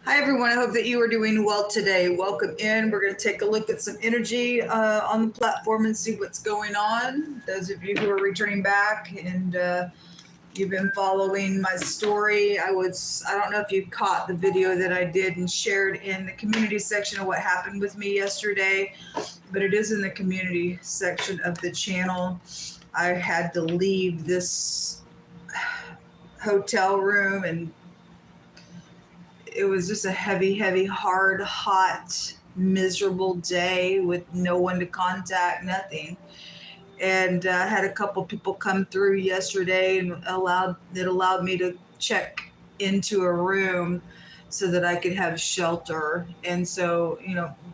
Hi, everyone. I hope that you are doing well today. Welcome in. We're going to take a look at some energy on the platform and see what's going on. Those of you who are returning back and you've been following my story, I don't know if you caught the video that I did and shared in the community section of what happened with me yesterday, but it is in the community section of the channel. I had to leave this hotel room, and it was just a heavy, hard, hot, miserable day with no one to contact, nothing. And I had a couple people come through yesterday and it allowed me to check into a room so that I could have shelter. And so,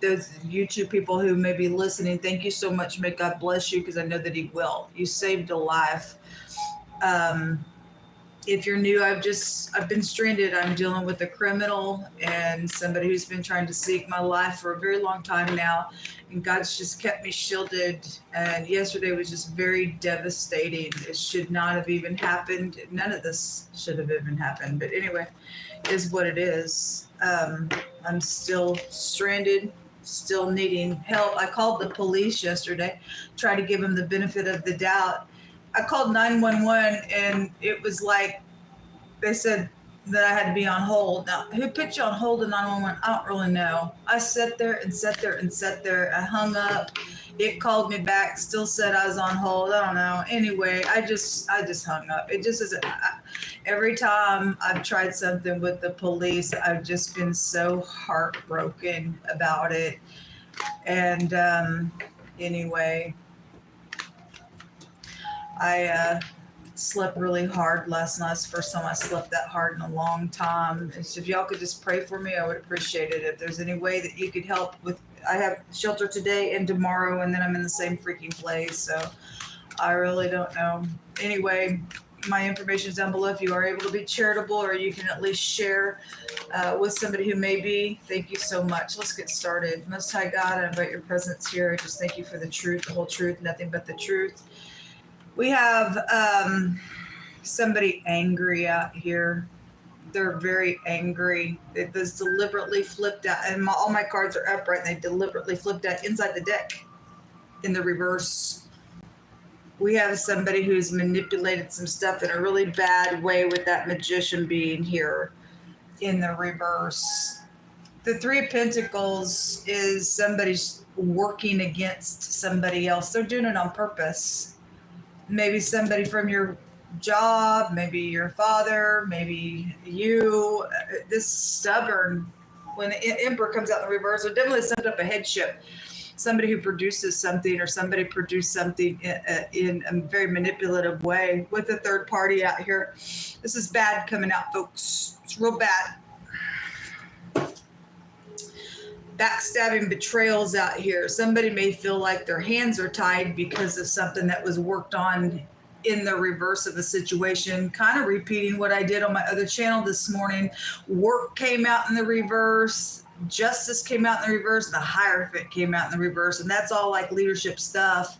those YouTube people who may be listening, thank you so much. May God bless you, because I know that He will. You saved a life. If you're new, I've been stranded. I'm dealing with a criminal and somebody who's been trying to seek my life for a very long time now. And God's just kept me shielded. And yesterday was just very devastating. It should not have even happened. None of this should have even happened. But anyway, it is what it is. I'm still stranded, still needing help. I called the police yesterday, tried to give them the benefit of the doubt. I called 911 and it was like they said that I had to be on hold. Now, who put you on hold in 911? I don't really know. I sat there and sat there and sat there. I hung up. It called me back, still said I was on hold. I don't know. Anyway, I just hung up. It just isn't. Every time I've tried something with the police, I've just been so heartbroken about it. And anyway, I slept really hard last night. It's the first time I slept that hard in a long time. And so if y'all could just pray for me, I would appreciate it. If there's any way that you could help with, I have shelter today and tomorrow, and then I'm in the same freaking place. So I really don't know. Anyway, my information is down below if you are able to be charitable, or you can at least share with somebody who may be. Thank you so much. Let's get started. Most High God, I invite your presence here. I just thank you for the truth, the whole truth, nothing but the truth. We have somebody angry out here. They're very angry. It was deliberately flipped out, and all my cards are upright, and they deliberately flipped out inside the deck in the reverse. We have somebody who's manipulated some stuff in a really bad way with that magician being here in the reverse. The Three of Pentacles is somebody's working against somebody else. They're doing it on purpose. Maybe somebody from your job, maybe your father, maybe you. This stubborn, when the Emperor comes out in the reverse, it definitely sent up a headship. Somebody who produces something, or somebody produced something in a very manipulative way with a third party out here. This is bad coming out, folks. It's real bad. Backstabbing, betrayals out here. Somebody may feel like their hands are tied because of something that was worked on in the reverse of a situation. Kind of repeating what I did on my other channel this morning. Work came out in the reverse. Justice came out in the reverse. The Hierophant came out in the reverse. And that's all like leadership stuff.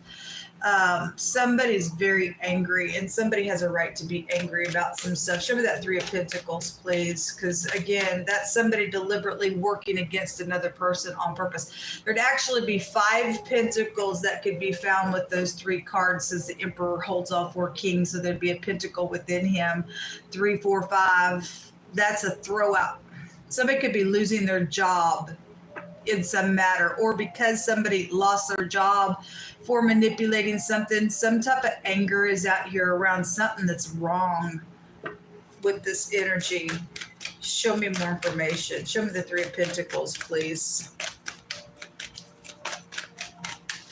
Somebody's very angry, and somebody has a right to be angry about some stuff. Show me that Three of Pentacles, please, because again, that's somebody deliberately working against another person on purpose. There'd actually be 5 pentacles that could be found with those 3 cards, since the Emperor holds all 4 kings, so there'd be a pentacle within him. 3, 4, 5. That's a throw out. Somebody could be losing their job in some matter, or because somebody lost their job for manipulating something. Some type of anger is out here around something that's wrong with this energy. Show me more information. Show me the Three of Pentacles, please.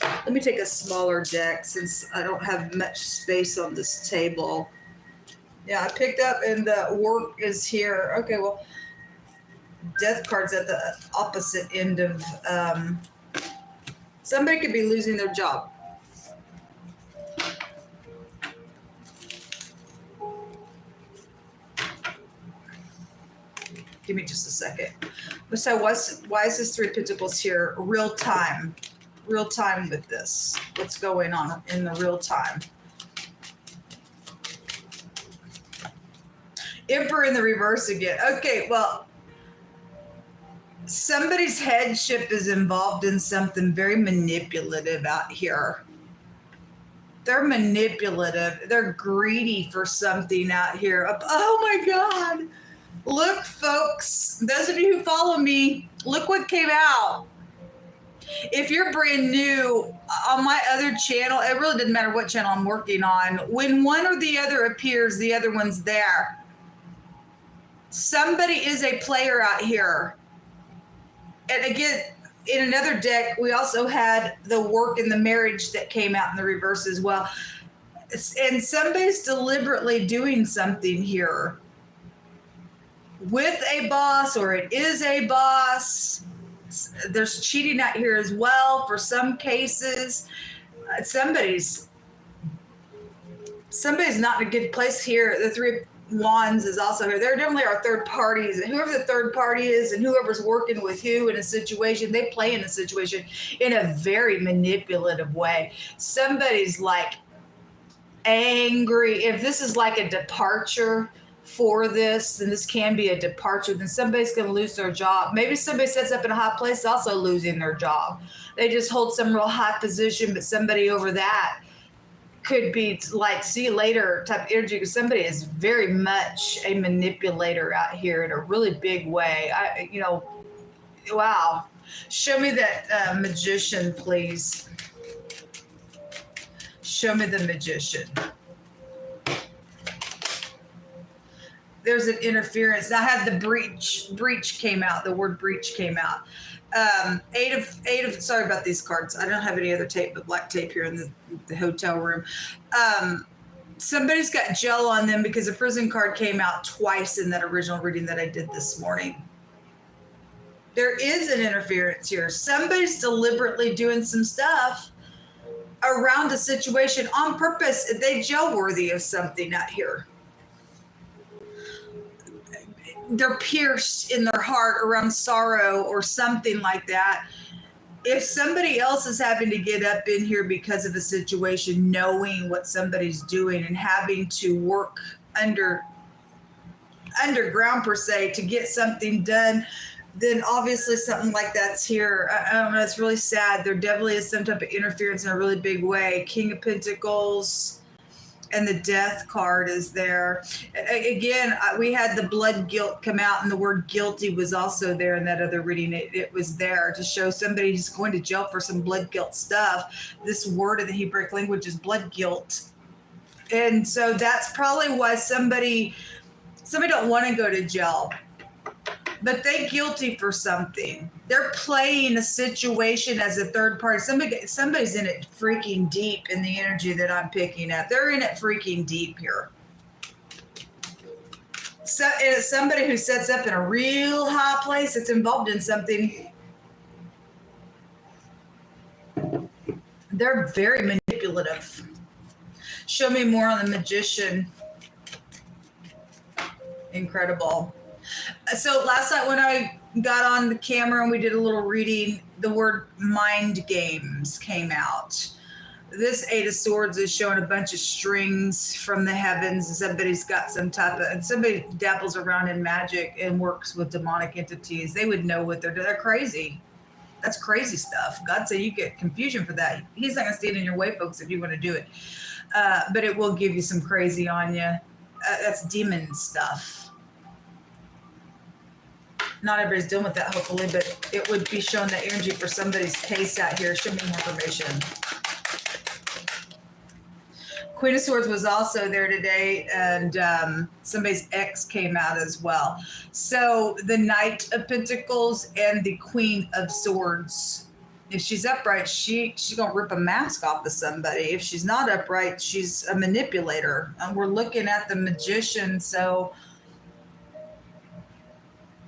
Let me take a smaller deck since I don't have much space on this table. Yeah, I picked up, and the work is here. Okay, well, Death card's at the opposite end of somebody could be losing their job. Give me just a second. So why is this Three of Pentacles here? Real time with this. What's going on in the real time? Emperor in the reverse again. Okay, well, Somebody's headship is involved in something very manipulative out here. They're manipulative. They're greedy for something out here. Oh my God. Look, folks, those of you who follow me, look what came out. If you're brand new on my other channel, it really doesn't matter what channel I'm working on. When one or the other appears, the other one's there. Somebody is a player out here. And again, in another deck, we also had the work and the marriage that came out in the reverse as well. And somebody's deliberately doing something here with a boss, or it is a boss. There's cheating out here as well for some cases. Somebody's not in a good place here. The Three of Wands is also here. There definitely are third parties, and whoever the third party is and whoever's working with who in a situation, they play in a situation in a very manipulative way. Somebody's like angry. If this is like a departure for this, and this can be a departure, then somebody's going to lose their job. Maybe somebody sets up in a high place also losing their job. They just hold some real high position, but somebody over that could be like, see you later type of energy, because somebody is very much a manipulator out here in a really big way. Wow. Show me that magician, please. Show me the magician. There's an interference. I had the breach came out. The word breach came out. Eight of, sorry about these cards. I don't have any other tape but black tape here in the hotel room. Somebody's got gel on them because the prison card came out twice in that original reading that I did this morning. There is an interference here. Somebody's deliberately doing some stuff around a situation on purpose. They gel worthy of something out here. They're pierced in their heart around sorrow or something like that. If somebody else is having to get up in here because of a situation, knowing what somebody's doing and having to work underground per se to get something done, then obviously something like that's here. I don't know. It's really sad. There definitely is some type of interference in a really big way. King of Pentacles. And the death card is there. Again, we had the blood guilt come out, and the word guilty was also there in that other reading. It was there to show somebody who's going to jail for some blood guilt stuff. This word in the Hebrew language is blood guilt. And so that's probably why somebody don't want to go to jail, but they're guilty for something. They're playing a situation as a third party. Somebody's in it freaking deep in the energy that I'm picking up. They're in it freaking deep here. So it's somebody who sets up in a real high place that's involved in something. They're very manipulative. Show me more on the magician. Incredible. So last night when I got on the camera and we did a little reading, the word mind games came out. This Eight of Swords is showing a bunch of strings from the heavens, and somebody's got and somebody dabbles around in magic and works with demonic entities. They would know what they're doing. They're crazy. That's crazy stuff. God said you get confusion for that. He's not going to stand in your way, folks, if you want to do it. But it will give you some crazy on you. That's demon stuff. Not everybody's dealing with that, hopefully, but it would be showing that energy for somebody's case out here. Show me more information. Queen of Swords was also there today, and somebody's ex came out as well. So the Knight of Pentacles and the Queen of Swords. If she's upright, she's going to rip a mask off of somebody. If she's not upright, she's a manipulator. And we're looking at the Magician, so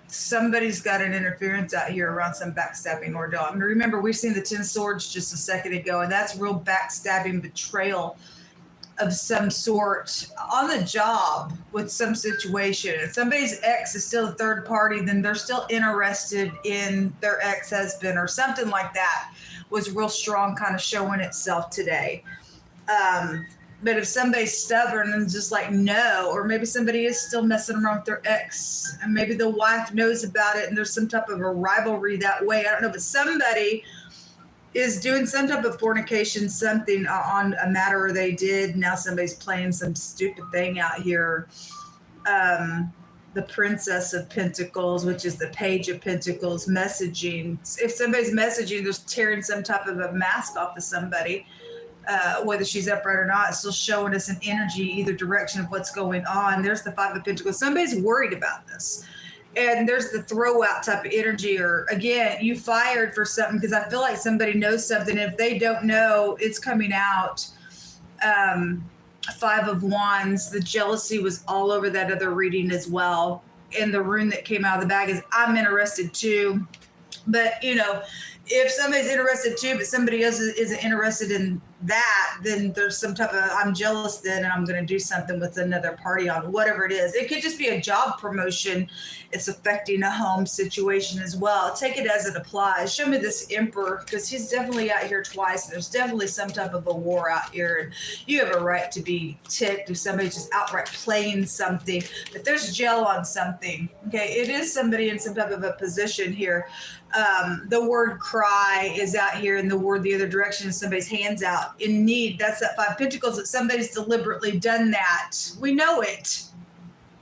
somebody's got an interference out here around some backstabbing or I mean, remember, we've seen the 10 Swords just a second ago, and that's real backstabbing betrayal of some sort on the job with some situation. If somebody's ex is still a third party, then they're still interested in their ex-husband or something like that. Was real strong, kind of showing itself today. But if somebody's stubborn and just like, no, or maybe somebody is still messing around with their ex, and maybe the wife knows about it and there's some type of a rivalry that way. I don't know, but somebody is doing some type of fornication, something on a matter they did. Now somebody's playing some stupid thing out here. The Princess of Pentacles, which is the Page of Pentacles, messaging. If somebody's messaging, they're tearing some type of a mask off of somebody. Whether she's upright or not, it's still showing us an energy, either direction of what's going on. There's the Five of Pentacles. Somebody's worried about this. And there's the throw out type of energy, or again, you fired for something, because I feel like somebody knows something. If they don't know, it's coming out. Five of Wands, the jealousy was all over that other reading as well. And the rune that came out of the bag is, I'm interested too. But, you know, if somebody's interested too, but somebody else isn't interested in that, then there's some type of, I'm jealous then, and I'm going to do something with another party on whatever it is. It could just be a job promotion. It's affecting a home situation as well. Take it as it applies. Show me this Emperor, because he's definitely out here twice. There's definitely some type of a war out here. And you have a right to be ticked if somebody's just outright playing something. But there's gel on something. Okay, it is somebody in some type of a position here. The word cry is out here, and the word the other direction is somebody's hands out in need. That's that Five of Pentacles, that somebody's deliberately done that. We know it.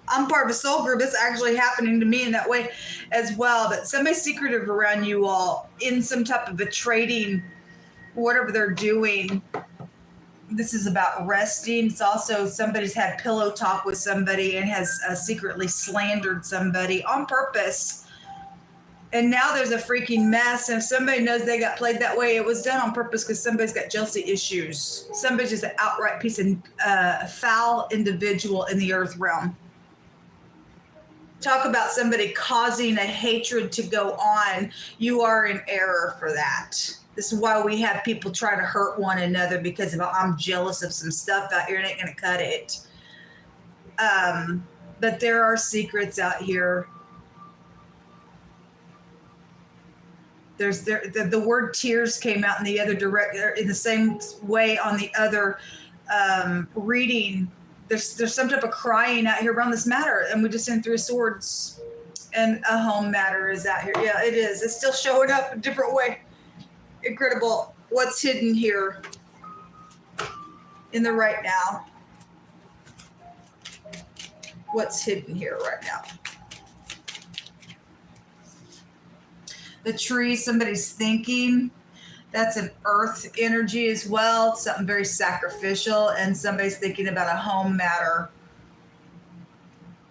I'm part of a soul group. It's actually happening to me in that way as well. But somebody's secretive around you all in some type of a trading, whatever they're doing. This is about resting. It's also somebody's had pillow talk with somebody and has secretly slandered somebody on purpose. And now there's a freaking mess. And if somebody knows they got played that way, it was done on purpose, because somebody's got jealousy issues. Somebody's just an outright piece of foul individual in the earth realm. Talk about somebody causing a hatred to go on. You are in error for that. This is why we have people try to hurt one another, because I'm jealous of some stuff out here and ain't going to cut it. But there are secrets out here. There's the word tears came out in the other in the same way on the other reading. There's some type of crying out here around this matter, and we just sent Three of Swords, and a home matter is out here. Yeah, it is. It's still showing up a different way. Incredible. What's hidden here in the right now? What's hidden here right now? The tree, somebody's thinking. That's an earth energy as well. Something very sacrificial. And somebody's thinking about a home matter.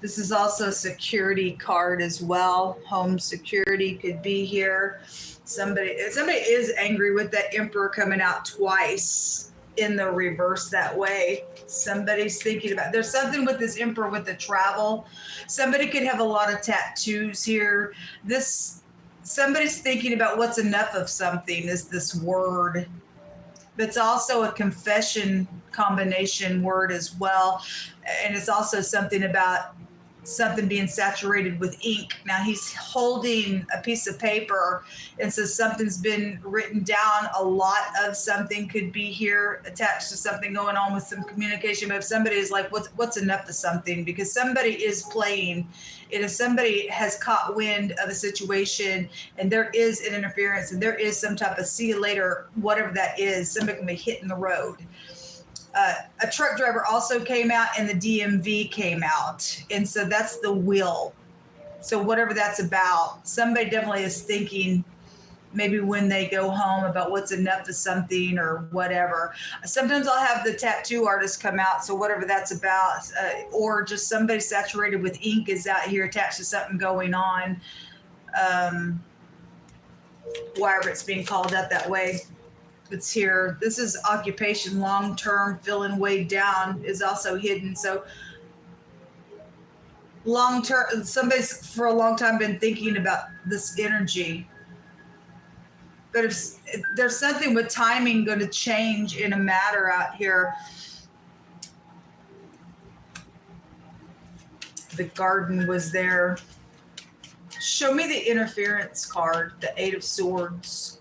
This is also a security card as well. Home security could be here. Somebody is angry with that Emperor coming out twice in the reverse that way. Somebody's thinking about, there's something with this Emperor with the travel. Somebody could have a lot of tattoos here. Somebody's thinking about what's enough of something is this word. But it's also a confession combination word as well. And it's also something about something being saturated with ink. Now he's holding a piece of paper, and so something's been written down. A lot of something could be here attached to something going on with some communication. But if somebody is like, what's enough of something? Because somebody is playing. And if somebody has caught wind of a situation and there is an interference and there is some type of see you later, whatever that is, somebody can be hitting the road. A truck driver also came out, and the DMV came out. And so that's the will. So whatever that's about, somebody definitely is thinking maybe when they go home about what's enough of something or whatever. Sometimes I'll have the tattoo artist come out. So whatever that's about, or just somebody saturated with ink is out here attached to something going on. Wherever it's being called out that way. It's here. This is occupation, long-term, feeling weighed down is also hidden. So long-term, somebody's for a long time been thinking about this energy. But if there's something with timing going to change in a matter out here. The garden was there. Show me the interference card, the Eight of Swords.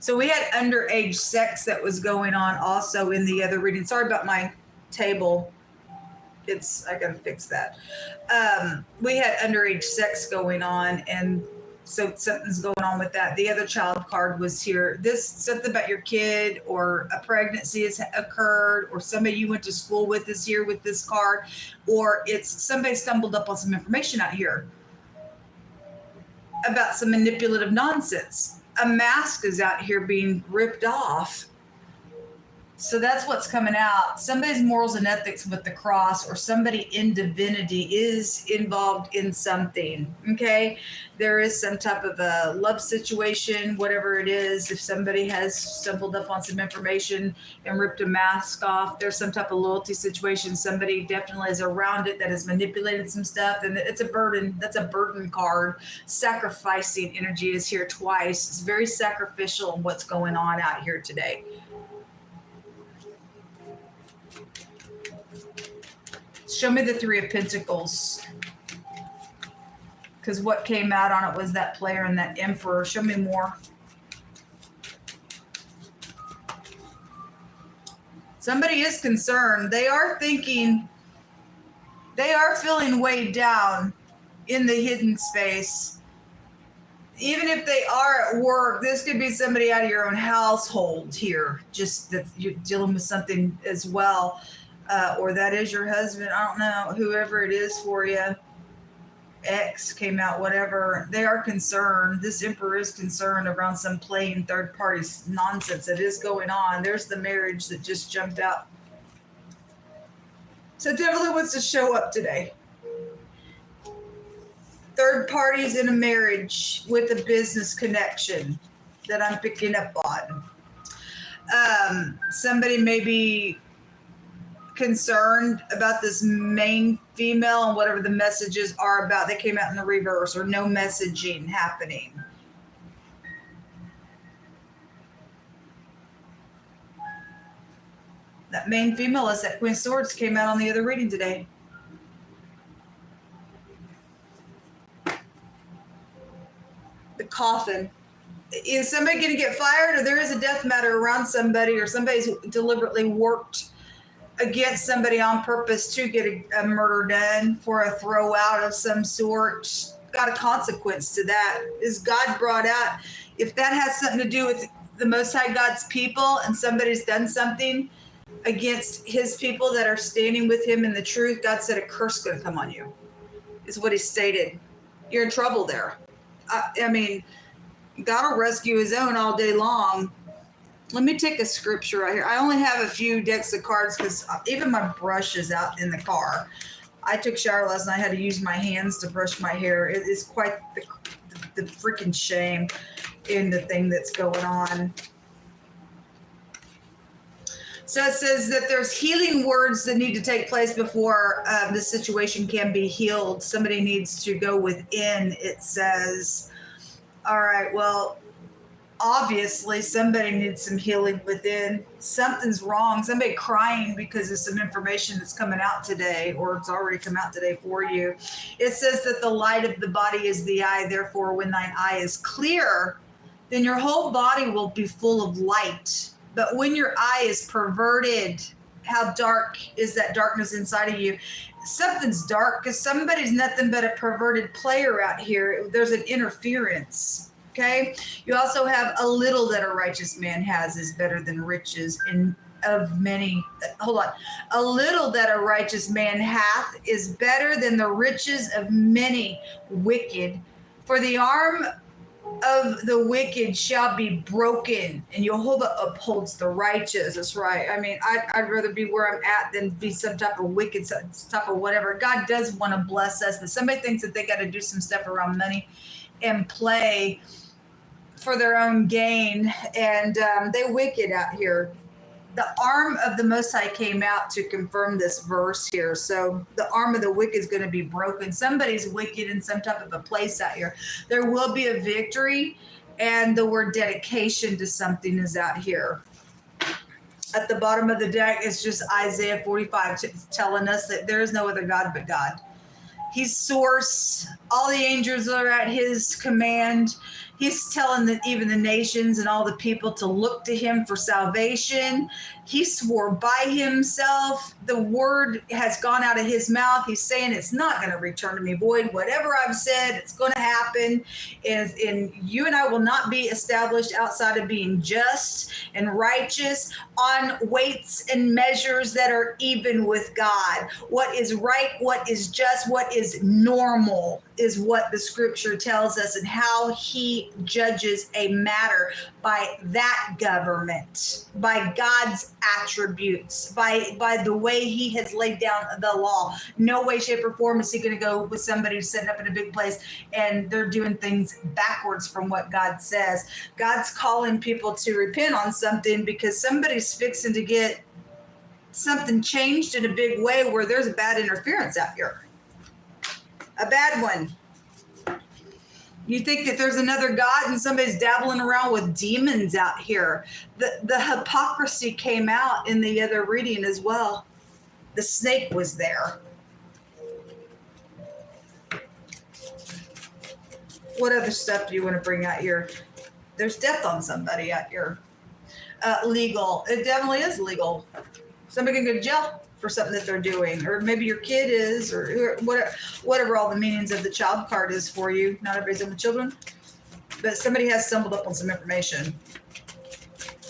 So we had underage sex that was going on also in the other reading. Sorry about my table. I gotta fix that. We had underage sex going on, and so something's going on with that. The other child card was here. This something about your kid or a pregnancy has occurred, or somebody you went to school with is here with this card, or it's somebody stumbled up on some information out here about some manipulative nonsense. A mask is out here being ripped off. So that's what's coming out. Somebody's morals and ethics with the cross, or somebody in divinity is involved in something. Okay. There is some type of a love situation, whatever it is. If somebody has stumbled up on some information and ripped a mask off, there's some type of loyalty situation. Somebody definitely is around it that has manipulated some stuff. And it's a burden. That's a burden card. Sacrificing energy is here twice. It's very sacrificial in what's going on out here today. Show me the Three of Pentacles. Because what came out on it was that player and that emperor. Show me more. Somebody is concerned. They are thinking, they are feeling weighed down in the hidden space. Even if they are at work, this could be somebody out of your own household here. Just that you're dealing with something as well. Or that is your husband. I don't know. Whoever it is for you. Ex came out, whatever. They are concerned. This emperor is concerned around some playing third party nonsense that is going on. There's the marriage that just jumped out. So definitely wants to show up today. Third parties in a marriage with a business connection that I'm picking up on. Somebody may be concerned about this main female and whatever the messages are about. They came out in the reverse, or no messaging happening. That main female is that Queen of Swords came out on the other reading today. The coffin. Is somebody going to get fired, or there is a death matter around somebody, or somebody's deliberately worked against somebody on purpose to get a murder done for a throw out of some sort? Got a consequence to that. Is God brought out? If that has something to do with the Most High God's people, and somebody's done something against his people that are standing with him in the truth, God said a curse is going to come on you, is what he stated. You're in trouble there. I mean, God will rescue his own all day long. Let me take a scripture right here. I only have a few decks of cards because even my brush is out in the car. I took a shower last night. I had to use my hands to brush my hair. It is quite the freaking shame in the thing that's going on. So it says that there's healing words that need to take place before this situation can be healed. Somebody needs to go within, it says. All right, well, obviously somebody needs some healing within. Something's wrong. Somebody crying because of some information that's coming out today, or it's already come out today for you. It says that the light of the body is the eye. Therefore, when thine eye is clear, then your whole body will be full of light. But when your eye is perverted, how dark is that darkness inside of you? Something's dark because somebody's nothing but a perverted player out here. There's an interference. Okay. You also have a little that a righteous man has is better than riches, and of many. Hold on. A little that a righteous man hath is better than the riches of many wicked. For the arm of the wicked shall be broken, and Jehovah upholds the righteous. That's right. I mean, I'd rather be where I'm at than be some type of wicked, some type of whatever. God does want to bless us, but somebody thinks that they got to do some stuff around money and play for their own gain, and they wicked out here. The arm of the Most High came out to confirm this verse here. So the arm of the wicked is going to be broken. Somebody's wicked in some type of a place out here. There will be a victory, and the word dedication to something is out here. At the bottom of the deck, it's just Isaiah 45 telling us that there is no other God but God. He's source. All the angels are at his command. He's telling even the nations and all the people to look to him for salvation. He swore by himself. The word has gone out of his mouth. He's saying it's not going to return to me void. Whatever I've said, it's going to happen. And you and I will not be established outside of being just and righteous on weights and measures that are even with God. What is right, what is just, what is normal is what the scripture tells us, and how he judges a matter by that government, by God's attributes, by the way he has laid down the law. No way, shape, or form is he going to go with somebody sitting up in a big place and they're doing things backwards from what God says. God's calling people to repent on something because somebody's fixing to get something changed in a big way where there's a bad interference out here. A bad one. You think that there's another God and somebody's dabbling around with demons out here. The hypocrisy came out in the other reading as well. The snake was there. What other stuff do you want to bring out here? There's death on somebody out here. Legal. It definitely is legal. Somebody can go to jail for something that they're doing, or maybe your kid is, or whatever all the meanings of the child card is for you. Not everybody's in the children, but somebody has stumbled up on some information.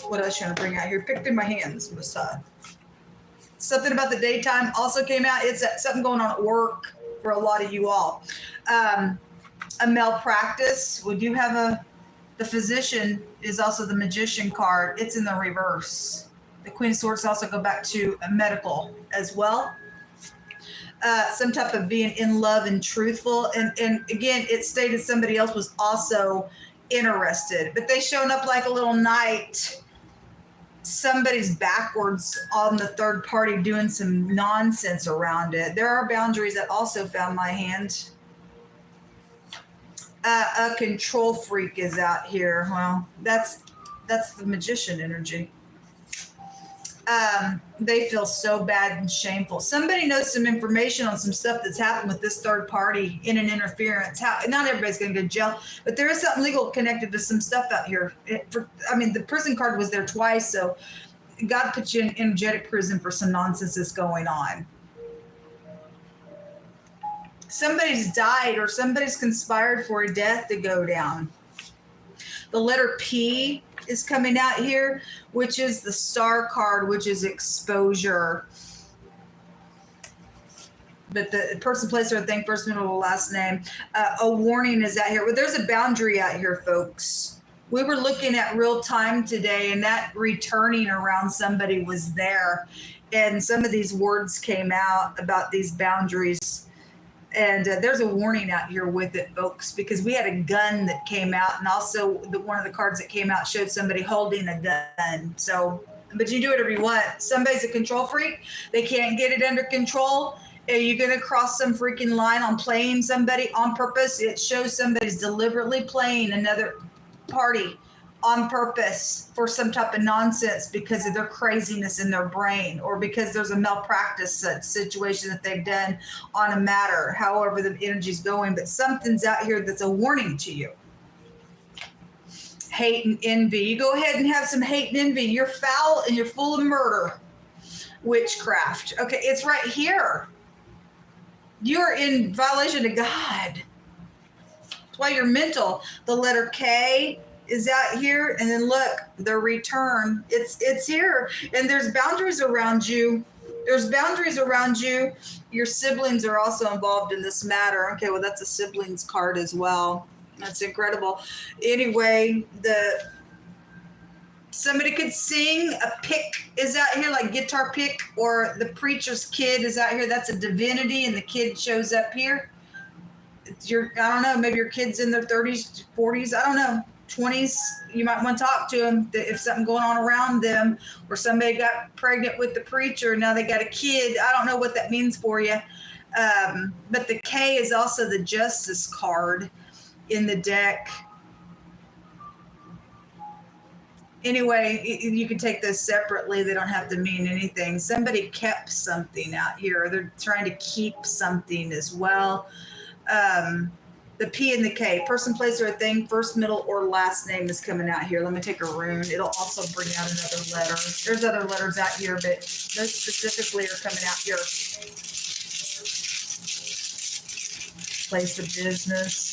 What else you want to bring out here? Picked in my hands. Something about the daytime also came out. It's something going on at work for a lot of you all. A malpractice. Would you have the physician is also the magician card. It's in the reverse. The Queen of Swords also go back to a medical as well. Some type of being in love and truthful. And again, it stated somebody else was also interested, but they showing up like a little knight. Somebody's backwards on the third party doing some nonsense around it. There are boundaries that also found my hand. A control freak is out here. Well, that's the magician energy. They feel so bad and shameful. Somebody knows some information on some stuff that's happened with this third party in an interference. Not everybody's going to go to jail, but there is something legal connected to some stuff out here. The prison card was there twice, so God put you in energetic prison for some nonsense that's going on. Somebody's died or somebody's conspired for a death to go down. The letter P is coming out here, which is the star card, which is exposure. But the person, place, or thing, first, middle, last name. A warning is out here. Well, there's a boundary out here, folks. We were looking at real time today, and that returning around somebody was there. And some of these words came out about these boundaries. And there's a warning out here with it, folks, because we had a gun that came out, and also one of the cards that came out showed somebody holding a gun. So, but you do whatever you want. Somebody's a control freak. They can't get it under control. Are you going to cross some freaking line on playing somebody on purpose? It shows somebody's deliberately playing another party on purpose for some type of nonsense because of their craziness in their brain, or because there's a malpractice situation that they've done on a matter, however the energy's going. But something's out here that's a warning to you. Hate and envy. You go ahead and have some hate and envy. You're foul and you're full of murder. Witchcraft. Okay, it's right here. You're in violation of God. That's why you're mental. The letter K is out here, and then look, the return. It's here, and there's boundaries around you. There's boundaries around you. Your siblings are also involved in this matter. Okay, well, that's a siblings card as well. That's incredible. Anyway, somebody could sing. A pick is out here, like guitar pick, or the preacher's kid is out here. That's a divinity, and the kid shows up here. I don't know, maybe your kid's in their 30s, 40s, I don't know, 20s. You might want to talk to them if something going on around them, or somebody got pregnant with the preacher and now they got a kid. I don't know what that means for you. But the K is also the justice card in the deck. Anyway, you can take those separately. They don't have to mean anything. Somebody kept something out here. They're trying to keep something as well. The P and the K. Person, place, or a thing. First, middle, or last name is coming out here. Let me take a rune. It'll also bring out another letter. There's other letters out here, but those specifically are coming out here. Place of business.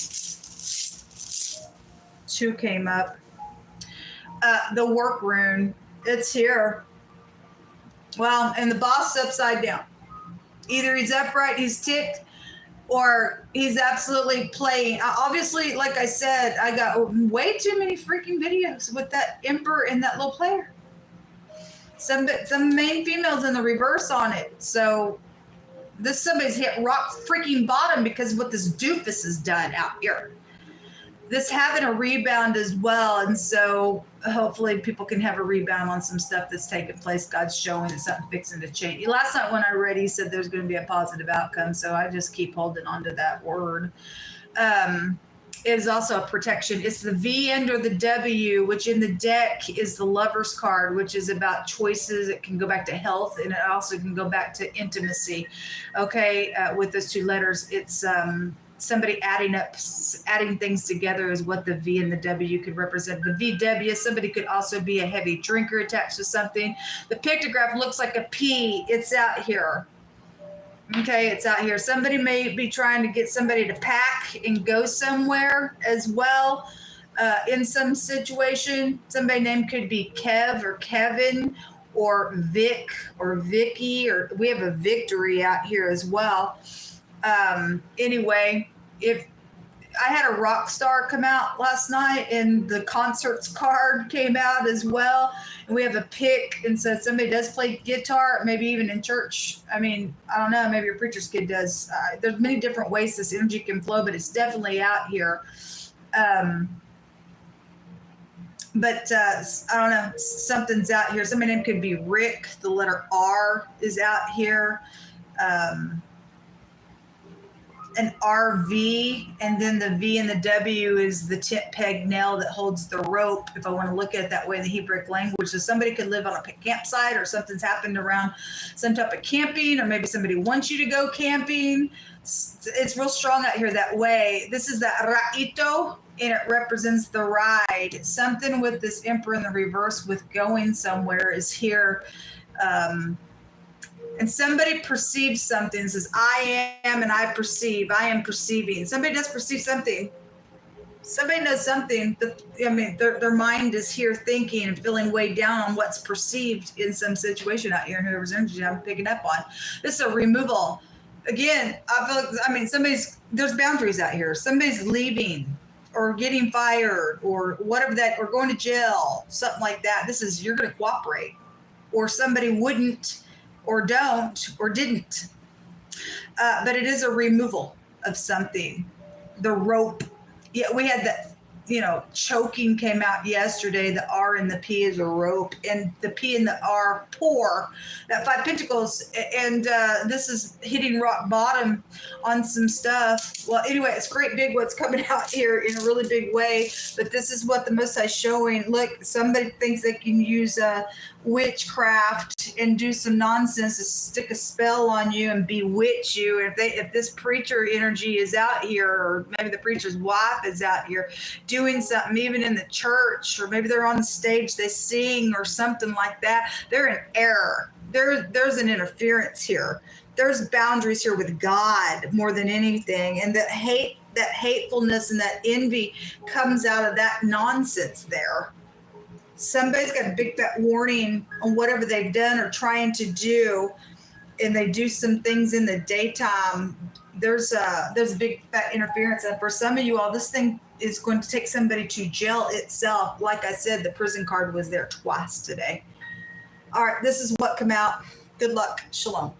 2 came up. The work rune. It's here. Well, and the boss is upside down. Either he's upright, he's ticked, or he's absolutely playing. Obviously, like I said, I got way too many freaking videos with that emperor and that little player. Some main females in the reverse on it. So this somebody's hit rock freaking bottom because of what this doofus has done out here. This having a rebound as well, and so hopefully people can have a rebound on some stuff that's taking place. God's showing that something fixing to change. Last night when I read, he said there's going to be a positive outcome, so I just keep holding on to that word. It is also a protection. It's the V end or the W, which in the deck is the Lover's card, which is about choices. It can go back to health, and it also can go back to intimacy. Okay, with those 2 letters, it's somebody adding things together is what the V and the W could represent. The VW, somebody could also be a heavy drinker attached to something. The pictograph looks like a P. It's out here. Okay, it's out here. Somebody may be trying to get somebody to pack and go somewhere as well in some situation. Somebody name could be Kev or Kevin or Vic or Vicky, or we have a Victory out here as well. Anyway, if I had a rock star come out last night and the concerts card came out as well, and we have a pick, and so somebody does play guitar, maybe even in church. I mean, I don't know, maybe your preacher's kid does. There's many different ways this energy can flow, but it's definitely out here. But I don't know, something's out here. Somebody's name could be Rick. The letter R is out here. An RV, and then the V and the W is the tent peg nail that holds the rope, if I want to look at it that way in the Hebrew language. So somebody could live on a campsite, or something's happened around some type of camping, or maybe somebody wants you to go camping. It's real strong out here that way. This is the Raito, and it represents the ride. Something with this emperor in the reverse with going somewhere is here. And somebody perceives something and says, I am and I perceive. I am perceiving. Somebody does perceive something. Somebody knows something. Their mind is here thinking and feeling weighed down on what's perceived in some situation out here, and whoever's energy I'm picking up on. This is a removal. Again, I feel like, there's boundaries out here. Somebody's leaving or getting fired or whatever that, or going to jail, something like that. You're going to cooperate. Or somebody wouldn't, or don't, or didn't. But it is a removal of something. The rope. Yeah, we had that, choking came out yesterday. The R and the P is a rope, and the P and the R, pour. That 5 Pentacles, and this is hitting rock bottom on some stuff. Well, anyway, it's great big what's coming out here in a really big way, but this is what the Most High is showing. Look, somebody thinks they can use witchcraft and do some nonsense to stick a spell on you and bewitch you. If this preacher energy is out here, or maybe the preacher's wife is out here doing something, even in the church, or maybe they're on the stage, they sing or something like that, they're in error. There's an interference here. There's boundaries here with God more than anything, and that hatefulness and that envy comes out of that nonsense there. Somebody's got a big fat warning on whatever they've done or trying to do, and they do some things in the daytime. There's a big fat interference, and for some of you all, this thing is going to take somebody to jail itself. Like I said, the prison card was there twice today. All right, this is what come out. Good luck. Shalom.